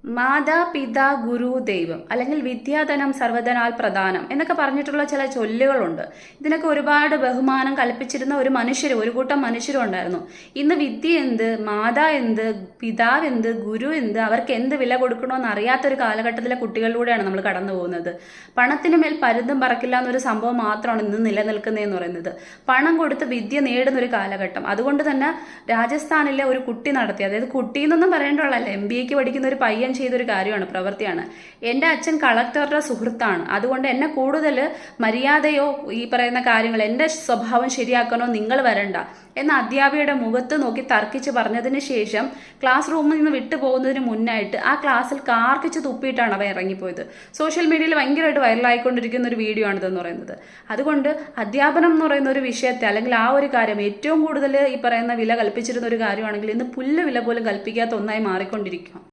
മാതാ പിതാ ഗുരു ദൈവം അല്ലെങ്കിൽ വിദ്യാധനം സർവധനാൽ പ്രധാനം എന്നൊക്കെ പറഞ്ഞിട്ടുള്ള ചില ചൊല്ലുകളുണ്ട്. ഇതിനൊക്കെ ഒരുപാട് ബഹുമാനം കൽപ്പിച്ചിരുന്ന ഒരു കൂട്ടം മനുഷ്യരും ഉണ്ടായിരുന്നു. ഇന്ന് വിദ്യ എന്ത്, മാതാ എന്ത്, പിതാവ് എന്ത്, ഗുരു എന്ത്, അവർക്ക് എന്ത് വില കൊടുക്കണമെന്ന് അറിയാത്തൊരു കാലഘട്ടത്തിലെ കുട്ടികളിലൂടെയാണ് നമ്മൾ കടന്നു പോകുന്നത്. പണത്തിന് മേൽ പരുന്തും പറക്കില്ല എന്നൊരു സംഭവം മാത്രമാണ് ഇന്ന് നിലനിൽക്കുന്നതെന്ന് പറയുന്നത്. പണം കൊടുത്ത് വിദ്യ നേടുന്ന ഒരു കാലഘട്ടം. അതുകൊണ്ട് തന്നെ രാജസ്ഥാനിലെ ഒരു കുട്ടി നടത്തി, അതായത് കുട്ടി എന്നൊന്നും പറയേണ്ടതല്ല, MBA പഠിക്കുന്ന ഒരു പയ്യൻ ചെയ്തൊരു കാര്യമാണ്, പ്രവൃത്തിയാണ്. എൻ്റെ അച്ഛൻ കളക്ടറുടെ സുഹൃത്താണ്, അതുകൊണ്ട് എന്നെ കൂടുതൽ മര്യാദയോ ഈ പറയുന്ന കാര്യങ്ങൾ എൻ്റെ സ്വഭാവം ശരിയാക്കണോ നിങ്ങൾ വരണ്ട എന്ന അധ്യാപികയുടെ മുഖത്ത് നോക്കി തർക്കിച്ച് പറഞ്ഞതിന് ശേഷം ക്ലാസ് റൂമിൽ നിന്ന് വിട്ടു പോകുന്നതിന് മുന്നായിട്ട് ആ ക്ലാസ്സിൽ കാർക്കിച്ച് തുപ്പിയിട്ടാണ് അവ ഇറങ്ങിപ്പോയത്. സോഷ്യൽ മീഡിയയിൽ ഭയങ്കരമായിട്ട് വൈറലായിക്കൊണ്ടിരിക്കുന്ന ഒരു വീഡിയോ ആണിതെന്ന് പറയുന്നത്. അതുകൊണ്ട് അധ്യാപനം എന്ന് പറയുന്ന ഒരു വിഷയത്തെ അല്ലെങ്കിൽ ആ ഒരു കാര്യം ഏറ്റവും കൂടുതൽ ഈ പറയുന്ന വില കൽപ്പിച്ചിരുന്ന ഒരു കാര്യമാണെങ്കിൽ ഇന്ന് പുല്ല് വില പോലും കൽപ്പിക്കാത്ത ഒന്നായി മാറിക്കൊണ്ടിരിക്കുക.